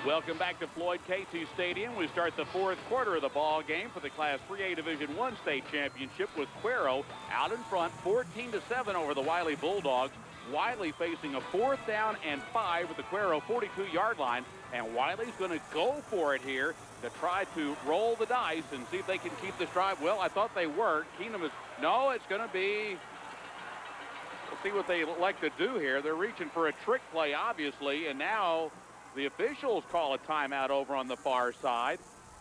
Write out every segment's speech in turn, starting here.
Welcome back to Floyd Casey Stadium. We start the fourth quarter of the ball game for the Class 3A Division I state championship with Cuero out in front, 14-7 over the Wylie Bulldogs. Wylie facing a 4th down and 5 at the Cuero 42-yard line, and Wylie's going to go for it here to try to roll the dice and see if they can keep this drive. Well, I thought they were. Keenum is, no, it's going to be, we'll see what they like to do here. They're reaching for a trick play, obviously, and now the officials call a timeout over on the far side,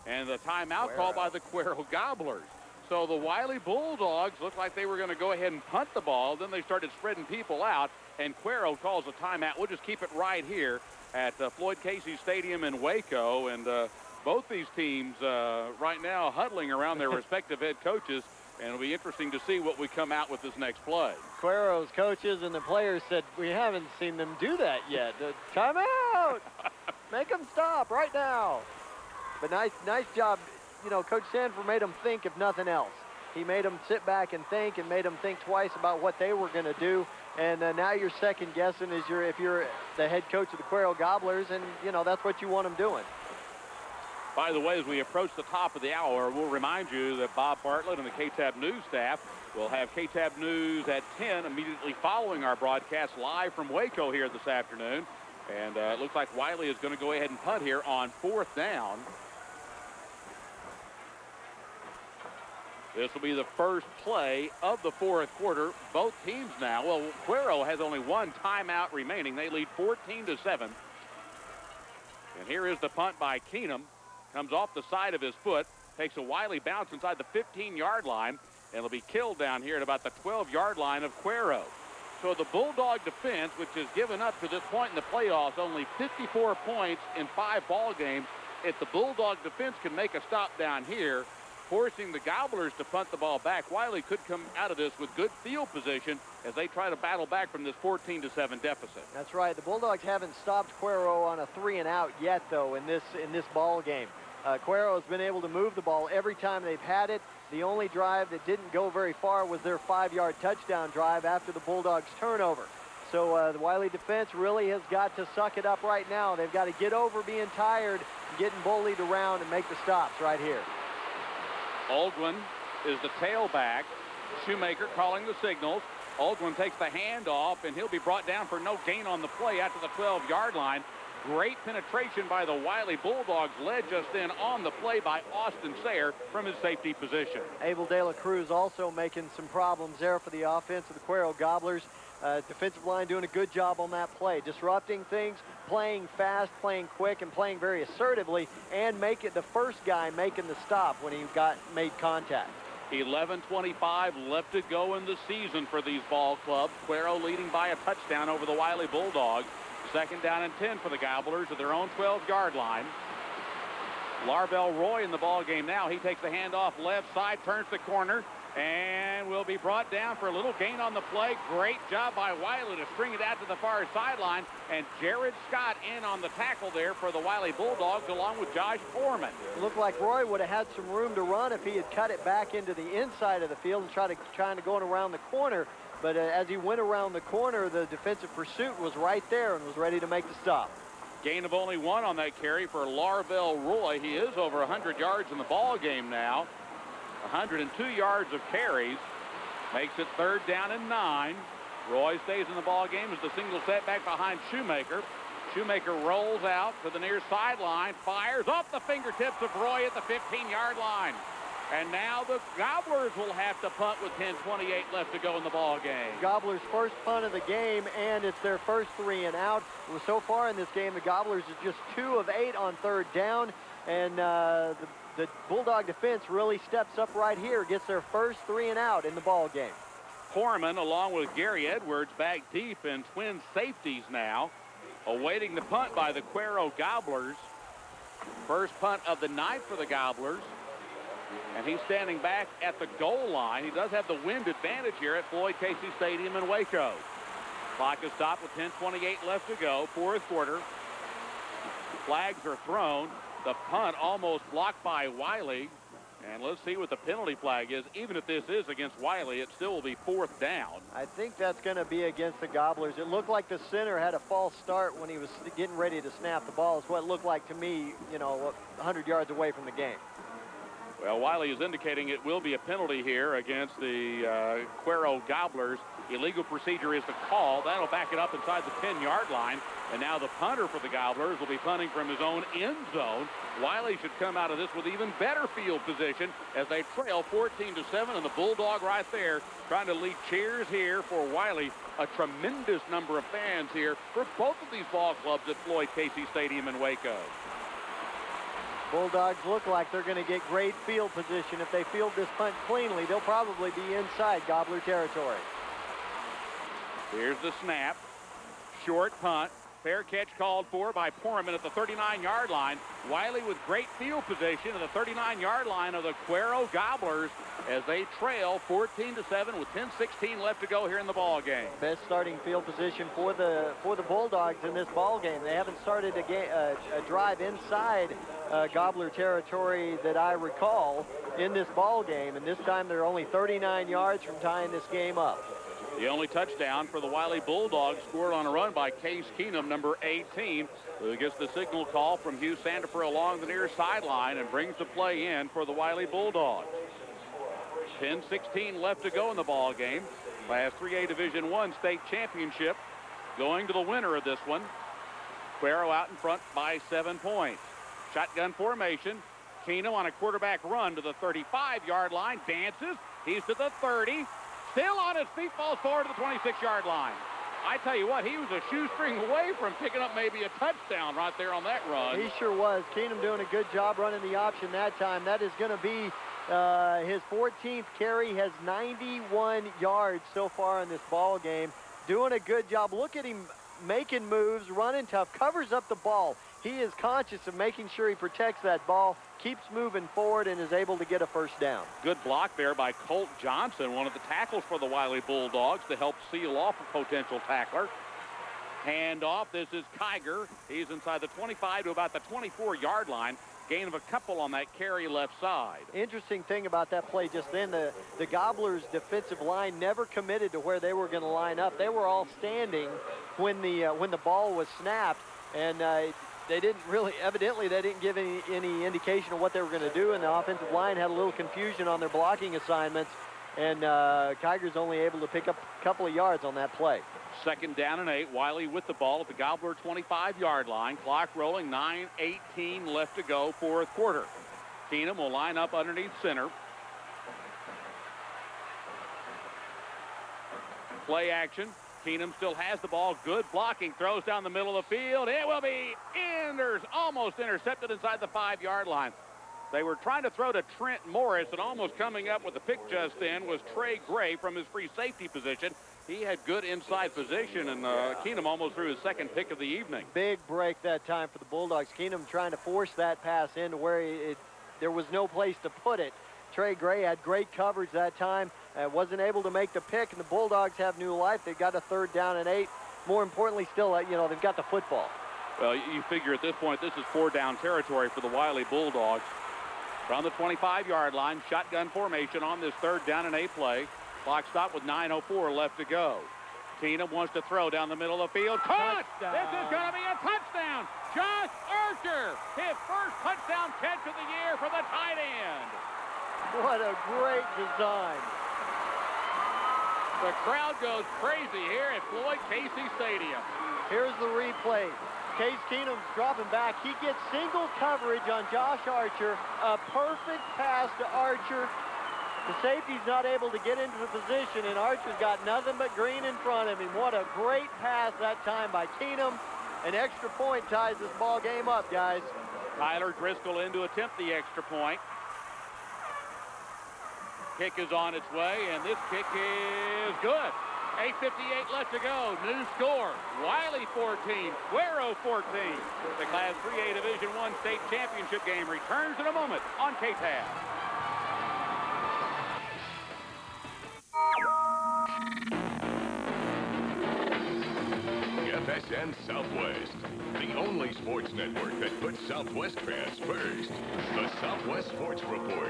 and the timeout called by the Cuero Gobblers. So the Wylie Bulldogs looked like they were going to go ahead and punt the ball. Then they started spreading people out, and Cuero calls a timeout. We'll just keep it right here at Floyd Casey Stadium in Waco. And both these teams right now huddling around their respective head coaches, and it'll be interesting to see what we come out with this next play. Cuero's coaches and the players said, we haven't seen them do that yet. Timeout! Make them stop right now. But nice job. You know, Coach Sanford made them think, if nothing else. He made them sit back and think, and made them think twice about what they were going to do. And now you're second guessing if you're the head coach of the Cuero Gobblers, and you know that's what you want them doing. By the way, as we approach the top of the hour, we'll remind you that Bob Bartlett and the KTAB News staff will have KTAB News at 10 immediately following our broadcast live from Waco here this afternoon. And it looks like Wylie is going to go ahead and punt here on 4th down. This will be the first play of the fourth quarter. Both teams now, well, Cuero has only one timeout remaining. They lead 14-7. And here is the punt by Keenum. Comes off the side of his foot, takes a Wylie bounce inside the 15-yard line, and it'll be killed down here at about the 12-yard line of Cuero. So the Bulldog defense, which has given up to this point in the playoffs only 54 points in 5 ball games, if the Bulldog defense can make a stop down here, forcing the Gobblers to punt the ball back, Wylie could come out of this with good field position as they try to battle back from this 14-7 deficit. That's right. The Bulldogs haven't stopped Cuero on a 3-and-out yet, though, in this ball game. Cuero has been able to move the ball every time they've had it. The only drive that didn't go very far was their 5-yard touchdown drive after the Bulldogs' turnover. So the Wylie defense really has got to suck it up right now. They've got to get over being tired, getting bullied around, and make the stops right here. Olguin is the tailback. Shoemaker calling the signals. Olguin takes the handoff, and he'll be brought down for no gain on the play after the 12-yard line. Great penetration by the Wylie Bulldogs, led just in on the play by Austin Sayre from his safety position. Abel De La Cruz also making some problems there for the offense of the Cuero Gobblers. Defensive line doing a good job on that play, disrupting things, playing fast, playing quick, and playing very assertively, and make it the first guy making the stop when he made contact. 11:25 left to go in the season for these ball clubs. Cuero leading by a touchdown over the Wylie Bulldogs. 2nd down and 10 for the Gobblers at their own 12-yard line. Larvell Roy in the ball game now. He takes the handoff left side, turns the corner, and will be brought down for a little gain on the play. Great job by Wylie to string it out to the far sideline, and Jared Scott in on the tackle there for the Wylie Bulldogs along with Josh Foreman. It looked like Roy would have had some room to run if he had cut it back into the inside of the field and trying to go around the corner. But as he went around the corner, the defensive pursuit was right there and was ready to make the stop. Gain of only 1 on that carry for Larvell Roy. He is over 100 yards in the ball game now. 102 yards of carries. Makes it 3rd down and 9. Roy stays in the ball game as the single setback behind Shoemaker. Shoemaker rolls out to the near sideline, fires off the fingertips of Roy at the 15-yard line. And now the Gobblers will have to punt with 10:28 left to go in the ball game. Gobblers' first punt of the game, and it's their first 3-and-out. So far in this game, the Gobblers are just 2 of 8 on 3rd down, and the Bulldog defense really steps up right here, gets their first 3-and-out in the ball game. Foreman, along with Gary Edwards, back deep in twin safeties now, awaiting the punt by the Cuero Gobblers. First punt of the night for the Gobblers. And he's standing back at the goal line. He does have the wind advantage here at Floyd Casey Stadium in Waco. Clock is stopped with 10:28 left to go, fourth quarter. Flags are thrown. The punt almost blocked by Wylie. And let's see what the penalty flag is. Even if this is against Wylie, it still will be 4th down. I think that's going to be against the Gobblers. It looked like the center had a false start when he was getting ready to snap the ball. It's what it looked like to me, 100 yards away from the game. Well, Wylie is indicating it will be a penalty here against the Cuero Gobblers. Illegal procedure is the call. That'll back it up inside the 10-yard line. And now the punter for the Gobblers will be punting from his own end zone. Wylie should come out of this with even better field position as they trail 14-7. And the Bulldog right there trying to lead cheers here for Wylie. A tremendous number of fans here for both of these ball clubs at Floyd Casey Stadium in Waco. Bulldogs look like they're going to get great field position. If they field this punt cleanly, they'll probably be inside Gobbler territory. Here's the snap. Short punt. Fair catch called for by Poorman at the 39-yard line. Wylie with great field position at the 39-yard line of the Cuero Gobblers as they trail 14-7 with 10:16 left to go here in the ball game. Best starting field position for the Bulldogs in this ball game. They haven't started a drive inside Gobbler territory that I recall in this ball game, and this time they're only 39 yards from tying this game up. The only touchdown for the Wylie Bulldogs scored on a run by Case Keenum, number 18, who gets the signal call from Hugh Sandifer along the near sideline and brings the play in for the Wylie Bulldogs. 10:16 left to go in the ball game. Class 3A Division I state championship going to the winner of this one. Cuero out in front by 7 points. Shotgun formation. Keenum on a quarterback run to the 35-yard line. Dances. He's to the 30. Still on his feet, falls forward to the 26-yard line. I tell you what, he was a shoestring away from picking up maybe a touchdown right there on that run. He sure was. Keenum doing a good job running the option that time. That is going to be his 14th carry. Has 91 yards so far in this ball game. Doing a good job. Look at him making moves, running tough, covers up the ball. He is conscious of making sure he protects that ball, keeps moving forward, and is able to get a first down. Good block there by Colt Johnson, one of the tackles for the Wylie Bulldogs, to help seal off a potential tackler. Hand off. This is Kiger. He's inside the 25 to about the 24-yard line. Gain of a couple on that carry left side. Interesting thing about that play just then, the Gobblers' defensive line never committed to where they were going to line up. They were all standing when the ball was snapped, and they didn't really, evidently they didn't give any indication of what they were going to do, and the offensive line had a little confusion on their blocking assignments, and Kiger's only able to pick up a couple of yards on that play. 2nd down and 8. Wylie with the ball at the Gobbler 25-yard line. Clock rolling, 9:18 left to go, 4th quarter. Keenum will line up underneath center. Play action. Keenum still has the ball. Good blocking. Throws down the middle of the field. It will be almost intercepted inside the 5-yard line. They were trying to throw to Trent Morris, and almost coming up with the pick just then was Trey Gray from his free safety position. He had good inside position, and Keenum almost threw his 2nd pick of the evening. Big break that time for the Bulldogs. Keenum trying to force that pass into where there was no place to put it. Trey Gray had great coverage that time. Wasn't able to make the pick, and the Bulldogs have new life. They've got a 3rd down and 8. More importantly, still, they've got the football. Well, you figure at this point, this is 4-down territory for the Wylie Bulldogs. From the 25-yard line, shotgun formation on this 3rd down and 8 play. Clock stopped with 9:04 left to go. Keenum wants to throw down the middle of the field. Caught! Touchdown. This is going to be a touchdown. Josh Archer, his first touchdown catch of the year for the tight end. What a great design. The crowd goes crazy here at Floyd Casey Stadium. Here's the replay. Case Keenum's dropping back. He gets single coverage on Josh Archer. A perfect pass to Archer. The safety's not able to get into the position, and Archer's got nothing but green in front of him. What a great pass that time by Keenum. An extra point ties this ball game up, guys. Tyler Driscoll in to attempt the extra point. Kick is on its way, and this kick is good. 8:58 left to go. New score. Wylie 14, Cuero 14. The Class 3A Division I state championship game returns in a moment on KTAB. FSU and Southwest. The only sports network that puts Southwest fans first. The Southwest Sports Report.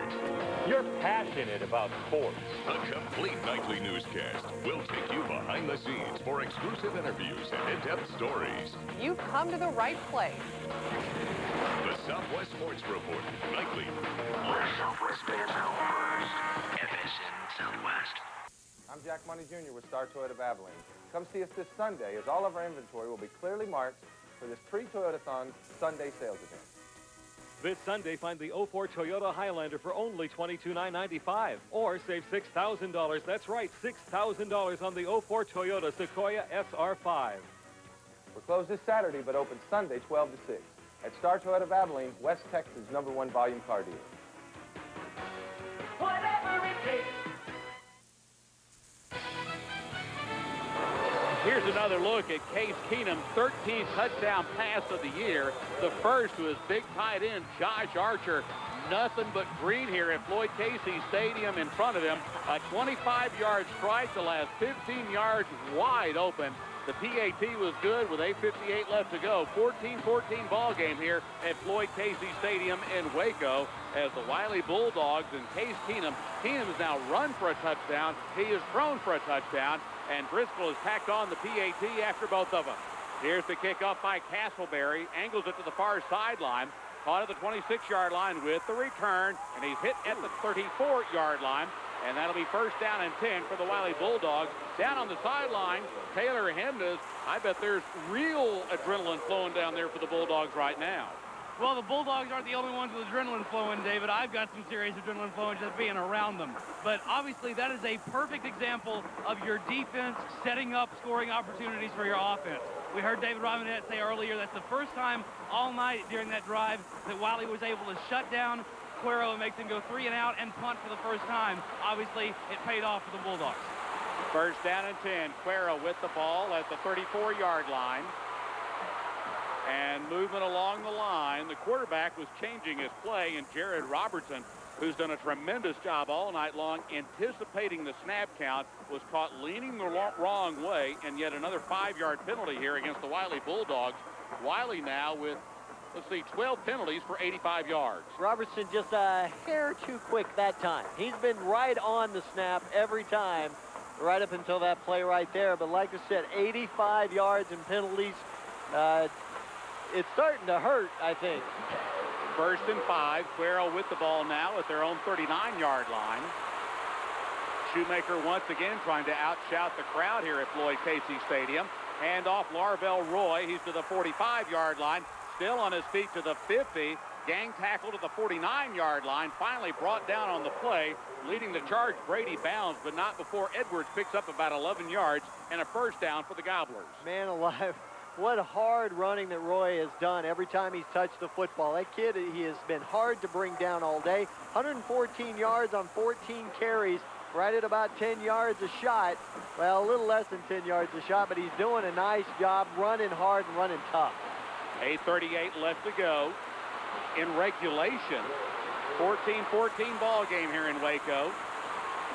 You're passionate about sports. A complete nightly newscast. We'll take you behind the scenes for exclusive interviews and in-depth stories. You've come to the right place. The Southwest Sports Report. Nightly. Where Southwest fans know first. FSN Southwest. I'm Jack Money Jr. with Star Toyota of Abilene. Come see us this Sunday as all of our inventory will be clearly marked for this pre-Toyotathon Sunday sales event. This Sunday, find the 04 Toyota Highlander for only $22,995, or save $6,000. That's right, $6,000 on the 04 Toyota Sequoia SR5. We're closed this Saturday, but open Sunday, 12 to 6. At Star Toyota of Abilene, West Texas' #1 volume car dealer. Whatever it takes. Here's another look at Case Keenum's 13th touchdown pass of the year. The first to his big tight end, Josh Archer. Nothing but green here at Floyd Casey Stadium in front of him. A 25-yard strike, the last 15 yards wide open. The PAT was good with 8:58 left to go. 14-14 ball game here at Floyd Casey Stadium in Waco as the Wylie Bulldogs and Case Keenum. Keenum has now run for a touchdown. He is thrown for a touchdown, and Driscoll has tacked on the PAT after both of them. Here's the kickoff by Castleberry. Angles it to the far sideline. Caught at the 26-yard line with the return, and he's hit at the 34-yard line. And that'll be first down and 10 for the Wylie Bulldogs. Down on the sideline, Taylor Hemnes. I bet there's real adrenaline flowing down there for the Bulldogs right now. Well, the Bulldogs aren't the only ones with adrenaline flowing, David. I've got some serious adrenaline flowing just being around them. But obviously, that is a perfect example of your defense setting up scoring opportunities for your offense. We heard David Robinette say earlier that's the first time all night during that drive that Wylie was able to shut down Cuero and make them go 3 and out and punt for the first time. Obviously, it paid off for the Bulldogs. First down and 10. Cuero with the ball at the 34-yard line. And movement along the line. The quarterback was changing his play, and Jared Robertson, who's done a tremendous job all night long anticipating the snap count, was caught leaning the wrong way, and yet another 5-yard penalty here against the Wylie Bulldogs. Wylie now with, let's see, 12 penalties for 85 yards. Robertson just a hair too quick that time. He's been right on the snap every time, right up until that play right there. But like I said, 85 yards and penalties. It's starting to hurt, I think. First and 5. Cuero with the ball now at their own 39-yard line. Shoemaker once again trying to outshout the crowd here at Floyd Casey Stadium. Hand off Larvell Roy. He's to the 45-yard line. Still on his feet to the 50. Gang tackle to the 49-yard line. Finally brought down on the play. Leading the charge, Brady Bounds, but not before Edwards picks up about 11 yards and a first down for the Gobblers. Man alive. What hard running that Roy has done every time he's touched the football. That kid, he has been hard to bring down all day. 114 yards on 14 carries, right at about 10 yards a shot. Well, a little less than 10 yards a shot, but he's doing a nice job running hard and running tough. 8:38 left to go in regulation. 14-14 ball game here in Waco.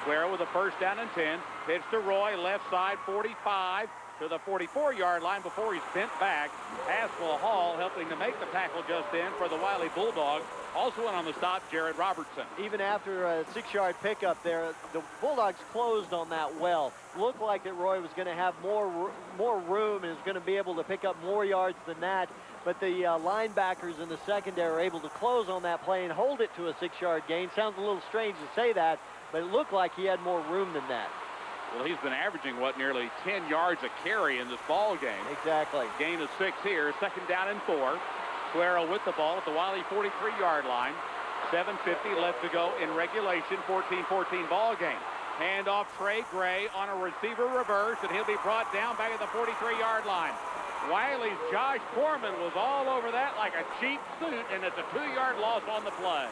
Cuero with a first down and 10. Pitch to Roy, left side, 45 to the 44-yard line before he's bent back. Haskell Hall helping to make the tackle just in for the Wylie Bulldogs. Also in on the stop, Jared Robertson. Even after a 6-yard pickup there, the Bulldogs closed on that well. Looked like that Roy was going to have more room and was going to be able to pick up more yards than that. But the linebackers in the secondary are able to close on that play and hold it to a 6-yard gain. Sounds a little strange to say that, but it looked like he had more room than that. Well, he's been averaging, what, nearly 10 yards a carry in this ball game. Exactly. Gain of 6 here. Second down and 4. Cuero with the ball at the Wylie 43-yard line. 7:50 left to go in regulation. 14-14 ball game. Hand off Trey Gray on a receiver reverse, and he'll be brought down back at the 43-yard line. Wylie's Josh Foreman was all over that like a cheap suit, and it's a 2-yard loss on the play.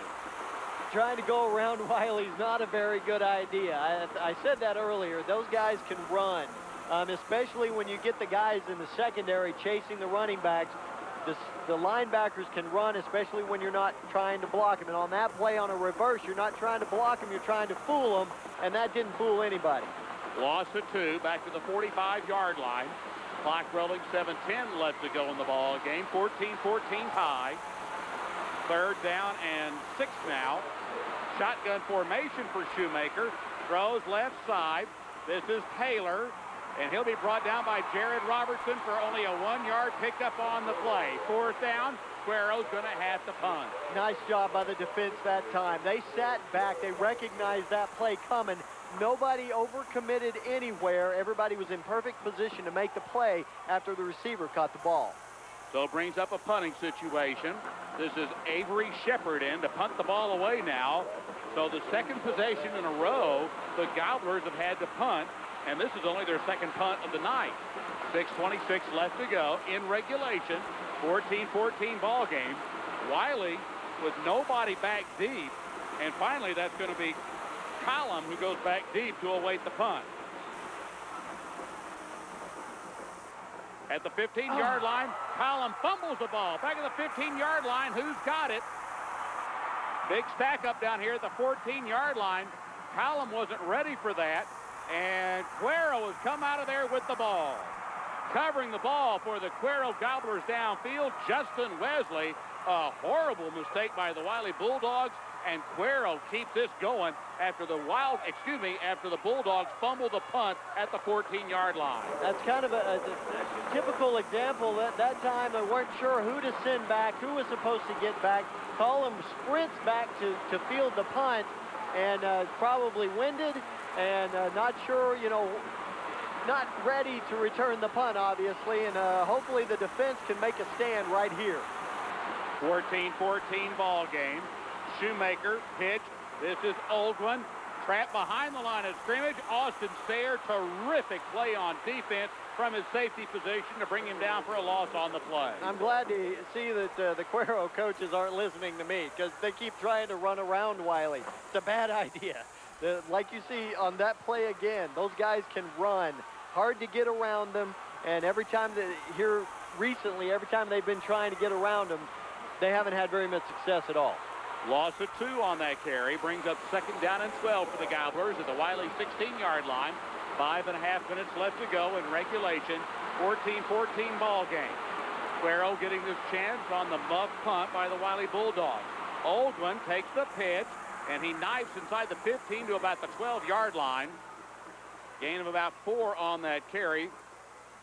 Trying to go around Wylie's not a very good idea. I said that earlier. Those guys can run, especially when you get the guys in the secondary chasing the running backs. The linebackers can run, especially when you're not trying to block them. And on that play on a reverse, you're not trying to block them, you're trying to fool them, and that didn't fool anybody. Loss of 2, back to the 45-yard line. Clock rolling, 7:10 left to go in the ball game. 14-14 tie. Third down and 6 now. Shotgun formation for Shoemaker. Throws left side. This is Taylor, and he'll be brought down by Jared Robertson for only a 1-yard pickup on the play. Fourth down. Cuero's going to have to punt. Nice job by the defense that time. They sat back. They recognized that play coming. Nobody overcommitted anywhere. Everybody was in perfect position to make the play after the receiver caught the ball. So it brings up a punting situation. This is Avery Shepard in to punt the ball away now. So the second possession in a row, the Gobblers have had to punt, and this is only their second punt of the night. 6:26 left to go in regulation. 14-14 ball game. Wylie with nobody back deep, and finally that's going to be Collum who goes back deep to await the punt. At the 15-yard line, Collum fumbles the ball. Back at the 15-yard line, who's got it? Big stack up down here at the 14-yard line. Collum wasn't ready for that, and Cuero has come out of there with the ball. Covering the ball for the Cuero Gobblers downfield, Justin Wesley. A horrible mistake by the Wylie Bulldogs, and Cuero keeps this going after the Bulldogs fumble the punt at the 14-yard line. That's kind of a typical example. That time they weren't sure who to send back, who was supposed to get back. Collum sprints back to field the punt, and probably winded and not sure, not ready to return the punt, obviously, and hopefully the defense can make a stand right here. 14-14 ball game. Shoemaker pitch. This is Olguin. Trapped behind the line of scrimmage. Austin Sayre, terrific play on defense from his safety position to bring him down for a loss on the play. I'm glad to see that the Cuero coaches aren't listening to me, because they keep trying to run around Wylie. It's a bad idea. Like you see on that play again, those guys can run. Hard to get around them, and every time every time they've been trying to get around them, they haven't had very much success at all. Loss of 2 on that carry brings up 2nd down and 12 for the Gobblers at the Wylie 16-yard line. 5.5 minutes left to go in regulation. 14-14 ball game. Cuero getting this chance on the muff punt by the Wylie Bulldogs. Olguin takes the pitch, and he knifes inside the 15 to about the 12-yard line. Gain of about 4 on that carry.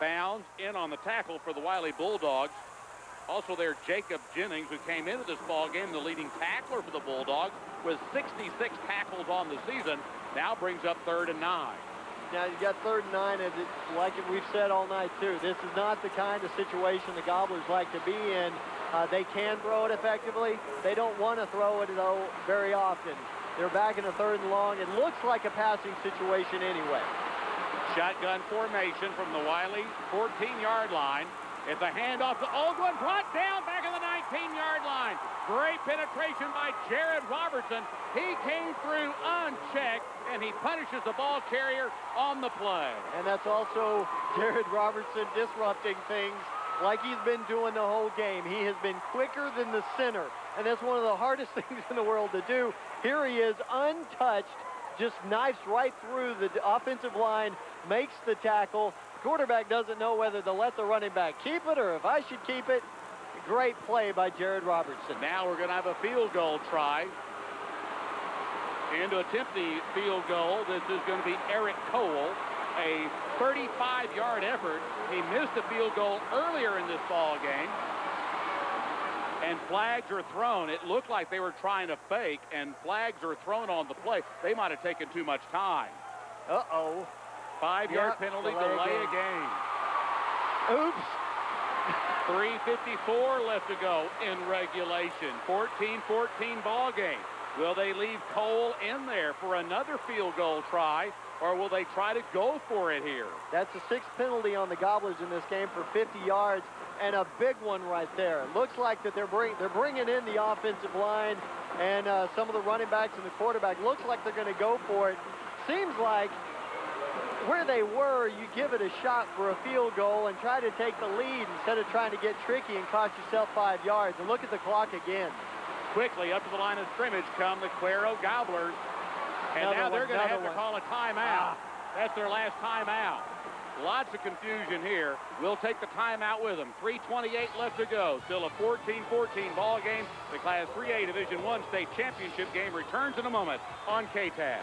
Bounds in on the tackle for the Wylie Bulldogs. Also there, Jacob Jennings, who came into this ball game the leading tackler for the Bulldogs with 66 tackles on the season, now brings up 3rd and 9. Now you got 3rd and 9, and like we've said all night too, this is not the kind of situation the Gobblers like to be in. They can throw it effectively. They don't want to throw it, though, very often. They're back in a 3rd and long. It looks like a passing situation anyway. Shotgun formation from the Wylie 14-yard line. It's a handoff to Olguin, brought down back in the 19-yard line. Great penetration by Jared Robertson. He came through unchecked, and he punishes the ball carrier on the play. And that's also Jared Robertson disrupting things like he's been doing the whole game. He has been quicker than the center, and that's one of the hardest things in the world to do. Here he is, untouched, just knifes right through the offensive line, makes the tackle. Quarterback doesn't know whether to let the running back keep it or if I should keep it. Great play by Jared Robertson. Now we're going to have a field goal try. And to attempt the field goal, this is going to be Eric Cole, a 35-yard effort. He missed a field goal earlier in this ball game. And flags are thrown. It looked like they were trying to fake, and flags are thrown on the play. They might have taken too much time. Uh-oh. 5-yard penalty, delay a game. Oops. 3:54 left to go in regulation. 14-14 ball game. Will they leave Cole in there for another field goal try, or will they try to go for it here? That's a 6th penalty on the Gobblers in this game for 50 yards, and a big one right there. It looks like that they're bringing in the offensive line, and some of the running backs and the quarterback. Looks like they're going to go for it. Seems like where they were, you give it a shot for a field goal and try to take the lead instead of trying to get tricky and cost yourself 5 yards. And look at the clock again. Quickly up to the line of scrimmage come the Cuero Gobblers. And now they're going to have to call a timeout. That's their last timeout. Lots of confusion here. We'll take the timeout with them. 3:28 left to go. Still a 14-14 ball game. The Class 3A Division I state championship game returns in a moment on KTAB.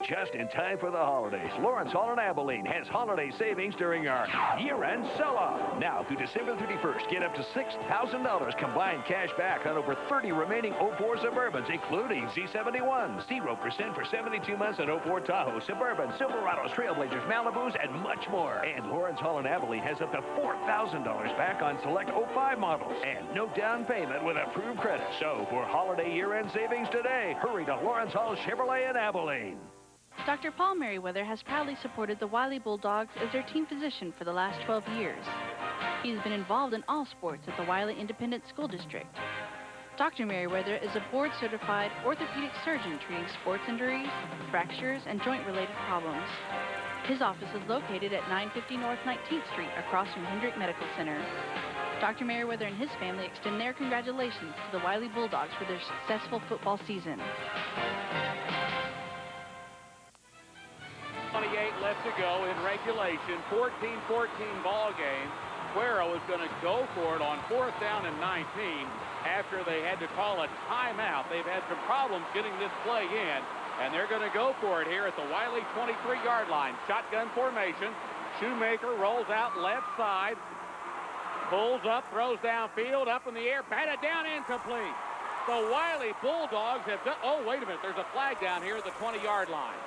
Just in time for the holidays, Lawrence Hall in Abilene has holiday savings during our year-end sell-off. Now through December 31st, get up to $6,000 combined cash back on over 30 remaining 04 Suburbans, including Z71, 0% for 72 months on 04 Tahoe, Suburban, Silverados, Trailblazers, Malibus, and much more. And Lawrence Hall in Abilene has up to $4,000 back on select 05 models and no down payment with approved credit. So for holiday year-end savings today, hurry to Lawrence Hall Chevrolet in Abilene. Dr. Paul Merriweather has proudly supported the Wylie Bulldogs as their team physician for the last 12 years. He has been involved in all sports at the Wylie Independent School District. Dr. Merriweather is a board-certified orthopedic surgeon treating sports injuries, fractures, and joint-related problems. His office is located at 950 North 19th Street across from Hendrick Medical Center. Dr. Merriweather and his family extend their congratulations to the Wylie Bulldogs for their successful football season. 28 left to go in regulation. 14-14 ball game. Cuero is going to go for it on 4th down and 19 after they had to call a timeout. They've had some problems getting this play in, and they're going to go for it here at the Wylie 23-yard line. Shotgun formation. Shoemaker rolls out left side, pulls up, throws downfield, up in the air, batted down, incomplete. The Wylie Bulldogs have done, oh, wait a minute, there's a flag down here at the 20-yard line.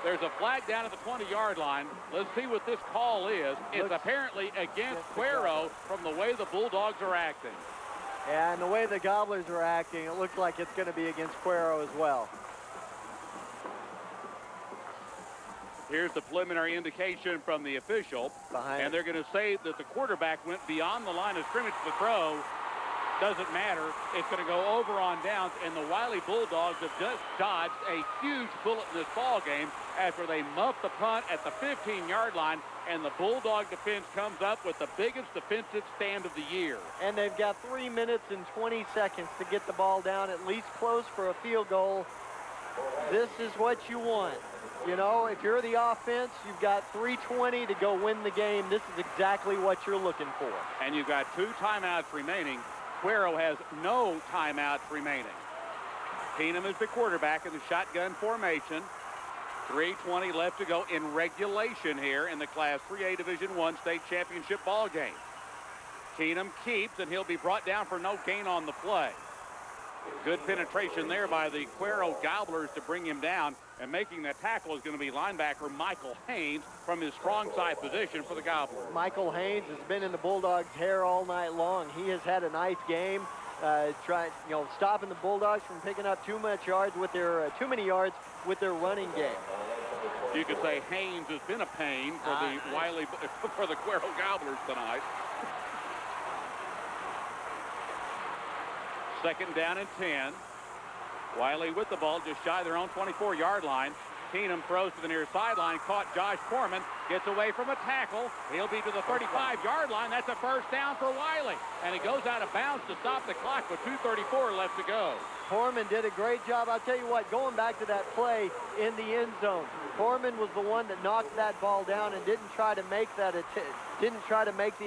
There's a flag down at the 20-yard line. Let's see what this call is. It's apparently against Cuero from the way the Bulldogs are acting. Yeah, and the way the Gobblers are acting, it looks like it's going to be against Cuero as well. Here's the preliminary indication from the official. And they're going to say that the quarterback went beyond the line of scrimmage to throw. Doesn't matter. It's going to go over on downs, and the Wylie Bulldogs have just dodged a huge bullet in this ball game after they muffed the punt at the 15-yard line, and the Bulldog defense comes up with the biggest defensive stand of the year. And they've got 3 minutes and 20 seconds to get the ball down, at least close for a field goal. This is what you want. You know, if you're the offense, you've got 3:20 to go win the game. This is exactly what you're looking for. And you've got 2 timeouts remaining. Cuero has no timeouts remaining. Keenum is the quarterback in the shotgun formation. 3:20 left to go in regulation here in the Class 3A Division I state championship ball game. Keenum keeps, and he'll be brought down for no gain on the play. Good penetration there by the Cuero Gobblers to bring him down, and making that tackle is going to be linebacker Michael Haynes from his strong side position for the Gobblers. Michael Haynes has been in the Bulldogs' hair all night long. He has had a nice game, stopping the Bulldogs from picking up too many yards with their running game. You could say Haynes has been a pain for for the Cuero Gobblers tonight. 2nd down and 10. Wylie with the ball just shy of their own 24-yard line. Keenum throws to the near sideline, caught Josh Foreman, gets away from a tackle. He'll be to the 35-yard line. That's a 1st down for Wylie. And he goes out of bounds to stop the clock with 2:34 left to go. Foreman did a great job. I'll tell you what, going back to that play in the end zone, Foreman was the one that knocked that ball down and didn't try to make the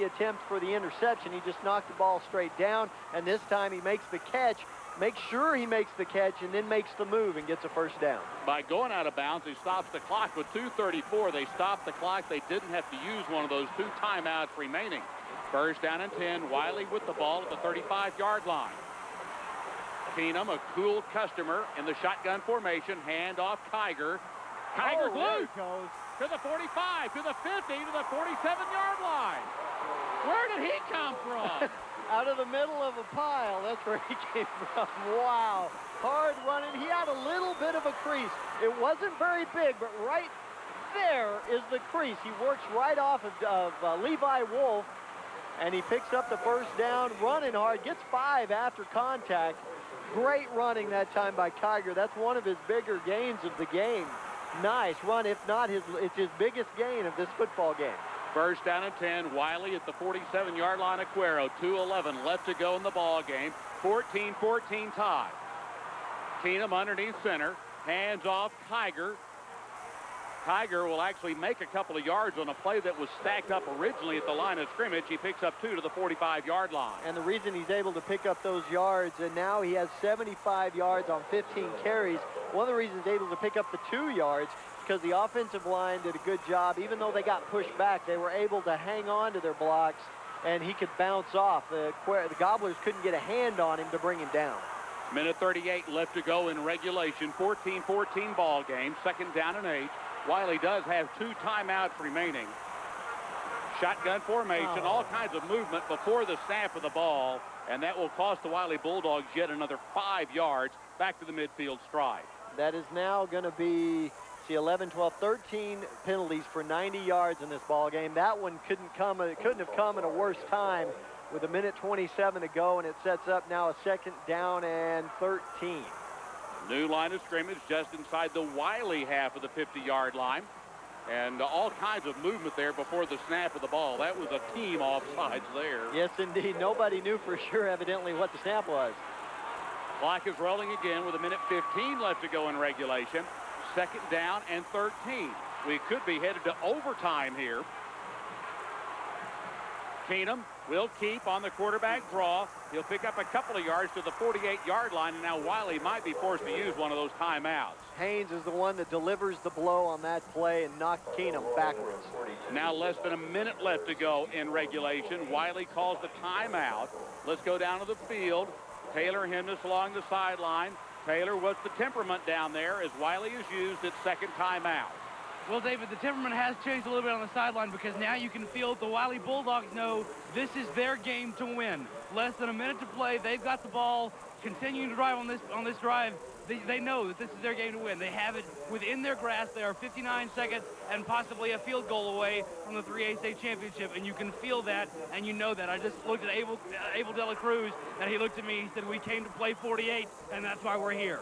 attempt for the interception. He just knocked the ball straight down, and this time he makes the catch. Make sure he makes the catch and then makes the move and gets a 1st down. By going out of bounds, he stops the clock with 2:34. They stopped the clock. They didn't have to use one of those 2 timeouts remaining. 1st down and 10. Wylie with the ball at the 35-yard line. Keenum, a cool customer in the shotgun formation. Hand off Kiger. Kiger glued to the 45, to the 50, to the 47-yard line. Where did he come from? Out of the middle of a pile. That's where he came from. Wow. Hard running. He had a little bit of a crease. It wasn't very big, but right there is the crease. He works right off of Levi Wolf, and he picks up the 1st down, running hard, gets 5 after contact. Great running that time by Kiger. That's one of his bigger gains of the game. Nice run, if not it's his biggest gain of this football game. 1st down and 10. Wylie at the 47-yard line of Cuero. 2:11 left to go in the ball game. 14-14 tie. Keenum underneath center. Hands off Kiger. Tiger will actually make a couple of yards on a play that was stacked up originally at the line of scrimmage. He picks up 2 to the 45-yard line. And the reason he's able to pick up those yards, and now he has 75 yards on 15 carries, one of the reasons he's able to pick up the 2 yards because the offensive line did a good job. Even though they got pushed back, they were able to hang on to their blocks, and he could bounce off. The Gobblers couldn't get a hand on him to bring him down. Minute 38 left to go in regulation. 14-14 ball game. 2nd down and 8. Wylie does have 2 timeouts remaining. Shotgun formation, all kinds of movement before the snap of the ball, and that will cost the Wylie Bulldogs yet another 5 yards back to the midfield stride. That is now going to be, 11, 12, 13 penalties for 90 yards in this ball game. That one couldn't have come at a worse time with 1:27 to go, and it sets up now a 2nd down and 13. New line of scrimmage just inside the Wylie half of the 50-yard line. And all kinds of movement there before the snap of the ball. That was a team offsides there. Yes, indeed. Nobody knew for sure, evidently, what the snap was. Clock is rolling again with 1:15 left to go in regulation. 2nd down and 13. We could be headed to overtime here. Keenum will keep on the quarterback draw. He'll pick up a couple of yards to the 48-yard line, and now Wylie might be forced to use one of those timeouts. Haynes is the one that delivers the blow on that play and knocked Keenum backwards. Now less than a minute left to go in regulation. Wylie calls the timeout. Let's go down to the field. Taylor Hemness along the sideline. Taylor, what's the temperament down there as Wylie is used its 2nd timeout? Well, David, the temperament has changed a little bit on the sideline because now you can feel the Wylie Bulldogs know this is their game to win. Less than a minute to play. They've got the ball, continuing to drive on this drive. They know that this is their game to win. They have it within their grasp. They are 59 seconds and possibly a field goal away from the 3A state championship, and you can feel that, and you know that. I just looked at Abel De La Cruz, and he looked at me. He said, "We came to play 48, and that's why we're here."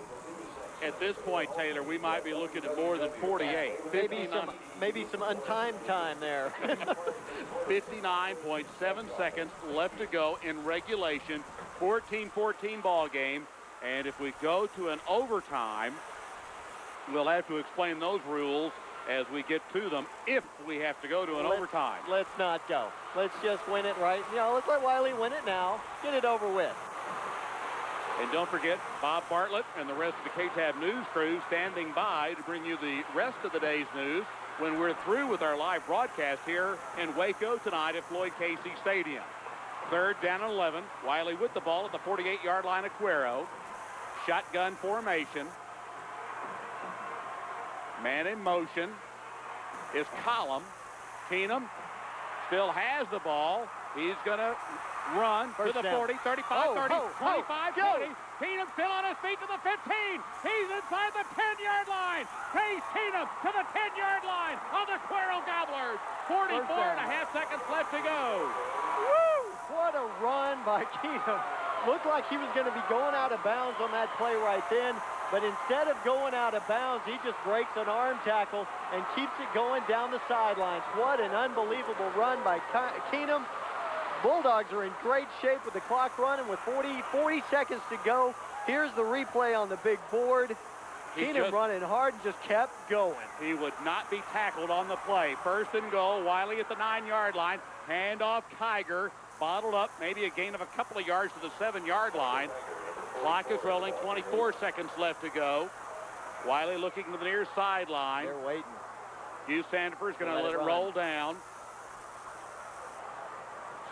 At this point, Taylor, we might be looking at more than 48. Maybe some untimed time there. 59.7 seconds left to go in regulation. 14-14 ball game. And if we go to an overtime, we'll have to explain those rules as we get to them if we have to go to an overtime. Let's not go. Let's just win it right. Let's let Wylie win it now. Get it over with. And don't forget, Bob Bartlett and the rest of the KTAB news crew standing by to bring you the rest of the day's news when we're through with our live broadcast here in Waco tonight at Floyd Casey Stadium. 3rd down and 11. Wylie with the ball at the 48-yard line of Cuero. Shotgun formation. Man in motion is Collum. Keenum still has the ball. He's going to run to the 40, 35, 30, 25, 20. Keenum still on his feet to the 15. He's inside the 10-yard line. Case Keenum to the 10-yard line of the Cuero Gobblers. 44.5 seconds left to go. Woo! What a run by Keenum. Looked like he was going to be going out of bounds on that play right then, but instead of going out of bounds, he just breaks an arm tackle and keeps it going down the sidelines. What an unbelievable run by Keenum. Bulldogs are in great shape with the clock running with 40 seconds to go. Here's the replay on the big board. Keenum running hard and just kept going. He would not be tackled on the play. 1st and goal, Wylie at the 9-yard line. Handoff, Kiger. Bottled up, maybe a gain of a couple of yards to the 7-yard line. Clock is rolling, 24 seconds left to go. Wylie looking to the near sideline. They're waiting. Hugh Sandifer's going to let it roll down.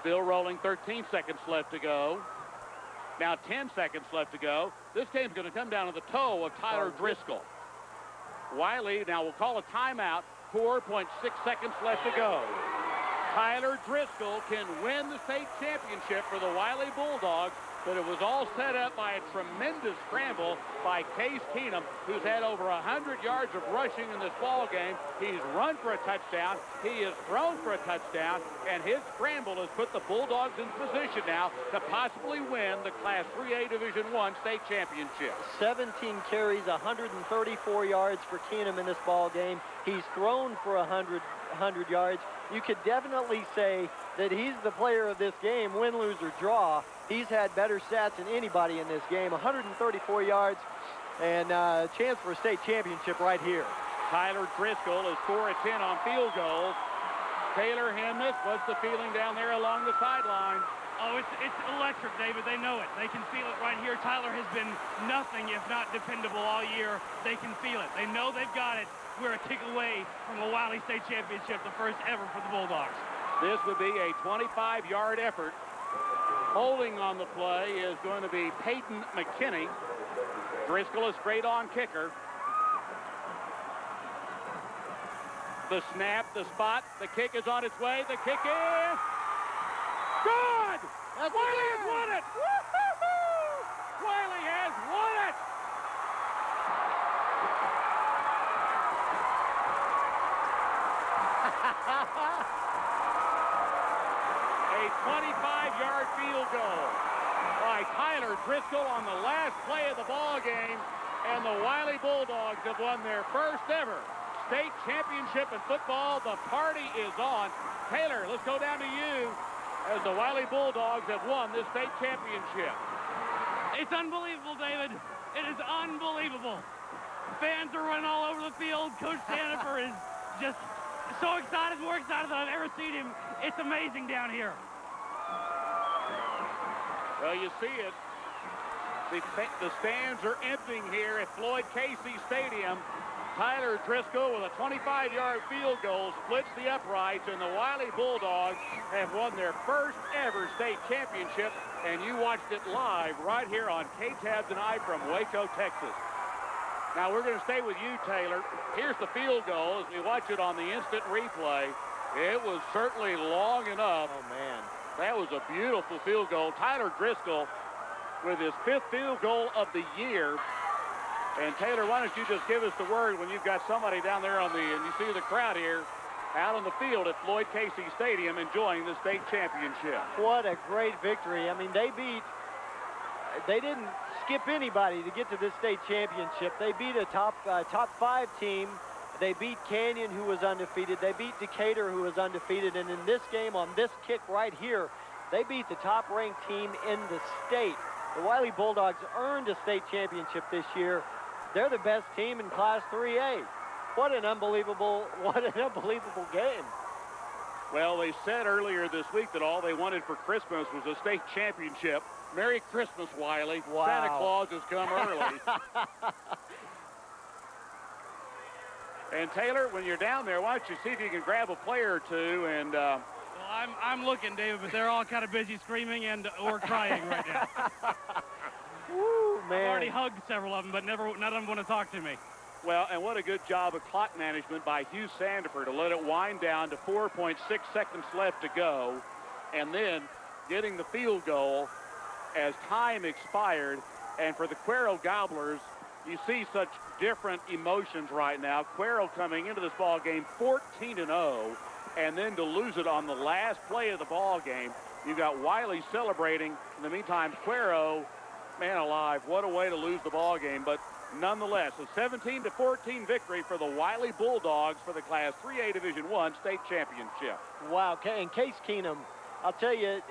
Still rolling, 13 seconds left to go. Now 10 seconds left to go. This game's going to come down to the toe of Tyler Driscoll. Wylie now will call a timeout. 4.6 seconds left to go. Tyler Driscoll can win the state championship for the Wylie Bulldogs, but it was all set up by a tremendous scramble by Case Keenum, who's had over 100 yards of rushing in this ball game. He's run for a touchdown. He has thrown for a touchdown, and his scramble has put the Bulldogs in position now to possibly win the Class 3A Division I state championship. 17 carries, 134 yards for Keenum in this ball game. He's thrown for 100 yards. You could definitely say that he's the player of this game, win, lose, or draw. He's had better stats than anybody in this game. 134 yards and a chance for a state championship right here. Tyler Driscoll is 4 of 10 on field goals. Taylor Hemness, what's the feeling down there along the sideline? Oh, it's electric, David. They know it. They can feel it right here. Tyler has been nothing if not dependable all year. They can feel it. They know they've got it. We're a kick away from a Wylie State Championship, the first ever for the Bulldogs. This would be a 25-yard effort. Holding on the play is going to be Peyton McKinney. Driscoll is straight-on kicker. The snap, the spot, the kick is on its way. The kick is good! Wylie has won it! Woo-hoo-hoo! Wylie has won it! A 25-yard field goal by Tyler Driscoll on the last play of the ball game, and the Wylie Bulldogs have won their first ever state championship in football. The party is on. Taylor, let's go down to you as the Wylie Bulldogs have won this state championship. It's unbelievable, David. It is unbelievable. Fans are running all over the field. Coach Sandifer is just so excited, more excited than I've ever seen him. It's amazing down here. Well, you see it. The stands are emptying here at Floyd Casey Stadium. Tyler Driscoll with a 25-yard field goal splits the uprights, and the Wylie Bulldogs have won their first ever state championship, and you watched it live right here on KTAB tonight from Waco, Texas. Now we're going to stay with you, Taylor. Here's the field goal as we watch it on the instant replay. It was certainly long enough. Oh, man. That was a beautiful field goal. Tyler Driscoll with his 5th field goal of the year. And Taylor, why don't you just give us the word when you've got somebody down there and you see the crowd here out on the field at Floyd Casey Stadium enjoying the state championship. What a great victory. I mean, they didn't skip anybody to get to this state championship. They beat a top 5 team. They beat Canyon, who was undefeated. They beat Decatur, who was undefeated. And in this game, on this kick right here, they beat the top-ranked team in the state. The Wylie Bulldogs earned a state championship this year. They're the best team in Class 3A. What an unbelievable game. Well, they said earlier this week that all they wanted for Christmas was a state championship. Merry Christmas, Wylie. Wow. Santa Claus has come early. And Taylor, when you're down there, why don't you see if you can grab a player or two and Well, I'm looking, David, but they're all kind of busy screaming or crying right now. Woo, man. I've already hugged several of them, but none of them want to talk to me. Well, and what a good job of clock management by Hugh Sandifer to let it wind down to 4.6 seconds left to go, and then getting the field goal as time expired. And for the Cuero Gobblers, you see such different emotions right now. Cuero coming into this ball game 14-0, and then to lose it on the last play of the ball game. You've got Wylie celebrating. In the meantime, Cuero, man alive, what a way to lose the ball game. But nonetheless, a 17-14 victory for the Wylie Bulldogs for the Class 3A Division I state championship. Wow, and Case Keenum, I'll tell you,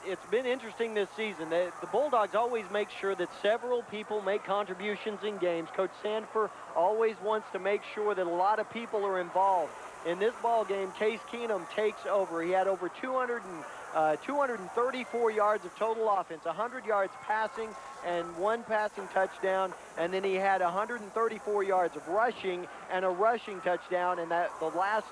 it's been interesting this season. The Bulldogs always make sure that several people make contributions in games. Coach Sandifer always wants to make sure that a lot of people are involved. In this ball game, Case Keenum takes over. He had over 234 yards of total offense, 100 yards passing and 1 passing touchdown, and then he had 134 yards of rushing and a rushing touchdown, and that the last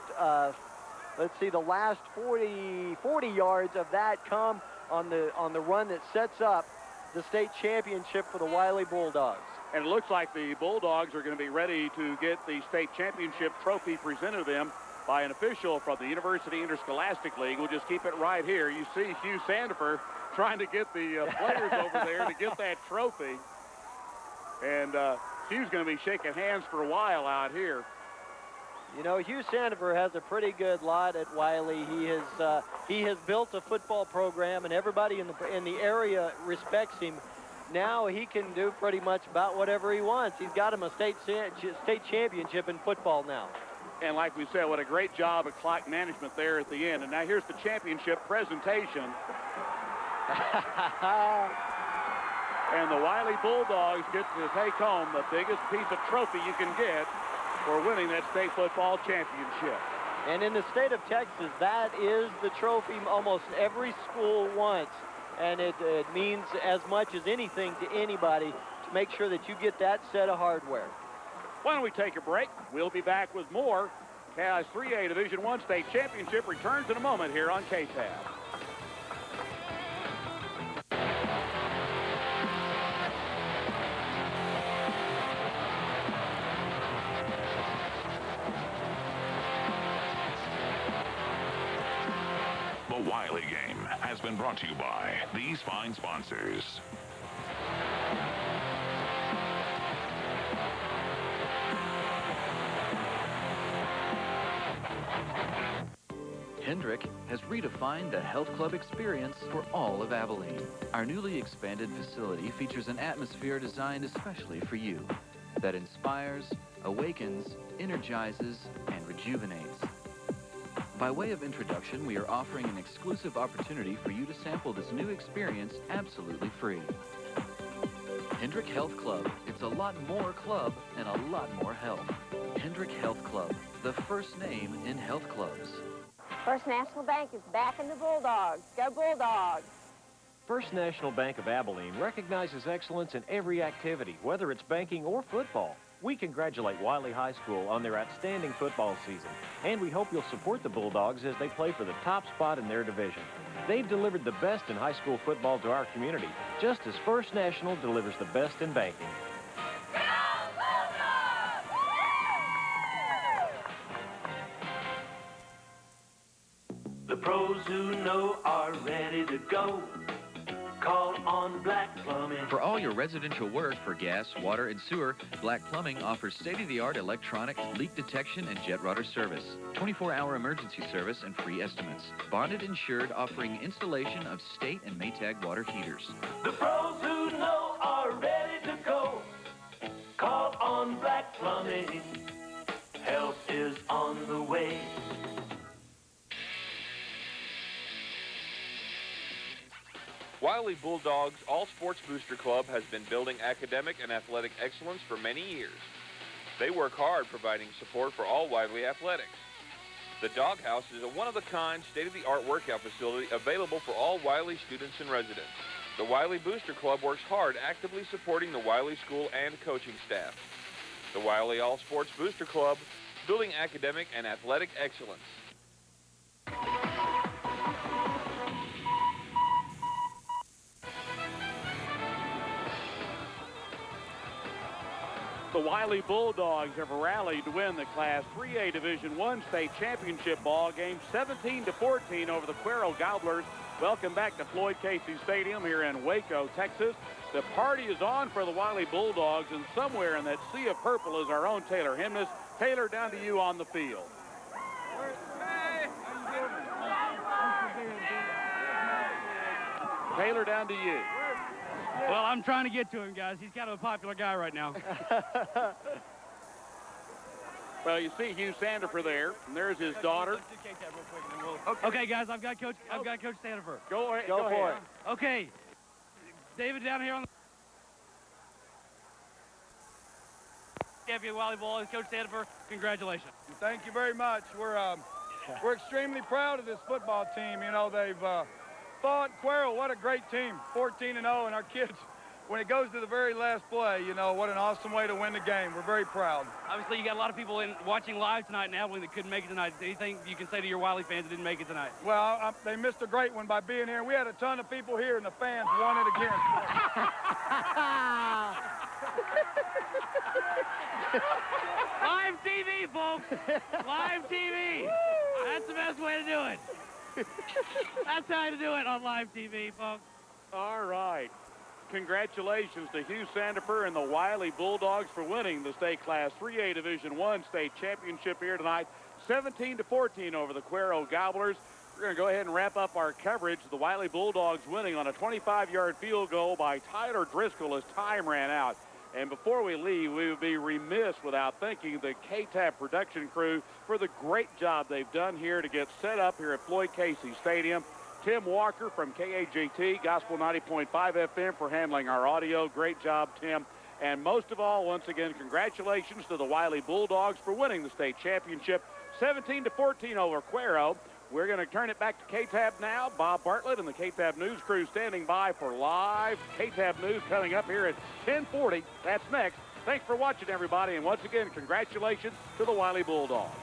the last 40 yards of that come on the run that sets up the state championship for the Wylie Bulldogs. And it looks like the Bulldogs are going to be ready to get the state championship trophy presented to them by an official from the University Interscholastic League. We'll just keep it right here. You see Hugh Sandifer trying to get the players over there to get that trophy. And Hugh's going to be shaking hands for a while out here. You know, Hugh Sandifer has a pretty good lot at Wylie. He has built a football program, and everybody in the area respects him. Now he can do pretty much about whatever he wants. He's got him a state championship in football now. And like we said, what a great job of clock management there at the end. And now here's the championship presentation. And the Wylie Bulldogs get to take home the biggest piece of trophy you can get. for winning that state football championship. And in the state of Texas, that is the trophy almost every school wants. And it means as much as anything to anybody to make sure that you get that set of hardware. Why don't we take a break? We'll be back with more. Class 3A Division I state championship returns in a moment here on KTAB. The Wylie game has been brought to you by these fine sponsors. Hendrick has redefined the health club experience for all of Abilene. Our newly expanded facility features an atmosphere designed especially for you that inspires, awakens, energizes, and rejuvenates. By way of introduction, we are offering an exclusive opportunity for you to sample this new experience absolutely free. Hendrick Health Club. It's a lot more club and a lot more health. Hendrick Health Club, the first name in health clubs. First National Bank is backing the Bulldogs. Go Bulldogs! First National Bank of Abilene recognizes excellence in every activity, whether it's banking or football. We congratulate Wylie High School on their outstanding football season, and we hope you'll support the Bulldogs as they play for the top spot in their division. They've delivered the best in high school football to our community, just as First National delivers the best in banking. The pros who know are ready to go. Call on Black Plumbing. For all your residential work for gas, water, and sewer, Black Plumbing offers state-of-the-art electronic leak detection and jet rotor service, 24-hour emergency service, and free estimates. Bonded insured, offering installation of state and Maytag water heaters. The pros who know are ready to go. Call on Black Plumbing. Help is on the way. Wylie Bulldogs All Sports Booster Club has been building academic and athletic excellence for many years. They work hard providing support for all Wylie athletics. The Doghouse is a one-of-a-kind, state-of-the-art workout facility available for all Wylie students and residents. The Wylie Booster Club works hard actively supporting the Wylie school and coaching staff. The Wylie All Sports Booster Club, building academic and athletic excellence. The Wylie Bulldogs have rallied to win the Class 3A Division I state championship ball game 17-14 over the Cuero Gobblers. Welcome back to Floyd Casey Stadium here in Waco, Texas. The party is on for the Wylie Bulldogs, and somewhere in that sea of purple is our own Taylor Himness. Taylor, down to you on the field. Taylor, down to you. Well, I'm trying to get to him, guys. He's kind of a popular guy right now. Well, you see Hugh Sandifer there, and there's his daughter. Okay, guys, I've got Coach Sandifer. Go ahead. Go for it. Okay, David down here on the champion Wylie Bulldogs, Coach Sandifer. Congratulations. Thank you very much. We're extremely proud of this football team. You know, they've fought Cuero. What a great team, 14-0, and our kids, when it goes to the very last play, you know, what an awesome way to win the game. We're very proud. Obviously, you got a lot of people watching live tonight in Abilene that couldn't make it tonight. Anything you can say to your Wylie fans that didn't make it tonight? Well, they missed a great one by being here. We had a ton of people here, and the fans won it again. Live TV, folks. Live TV. That's the best way to do it. That's how to do it on live TV, folks. All right. Congratulations to Hugh Sandifer and the Wylie Bulldogs for winning the state Class 3A Division I state championship here tonight, 17-14 over the Cuero Gobblers. We're going to go ahead and wrap up our coverage. The Wylie Bulldogs winning on a 25-yard field goal by Tyler Driscoll as time ran out. And before we leave, we would be remiss without thanking the KTAB production crew for the great job they've done here to get set up here at Floyd Casey Stadium. Tim Walker from KAJT, Gospel 90.5 FM for handling our audio. Great job, Tim. And most of all, once again, congratulations to the Wylie Bulldogs for winning the state championship, 17-14 over Cuero. We're going to turn it back to KTAB now. Bob Bartlett and the KTAB News crew standing by for live KTAB News coming up here at 10:40. That's next. Thanks for watching, everybody. And once again, congratulations to the Wylie Bulldogs.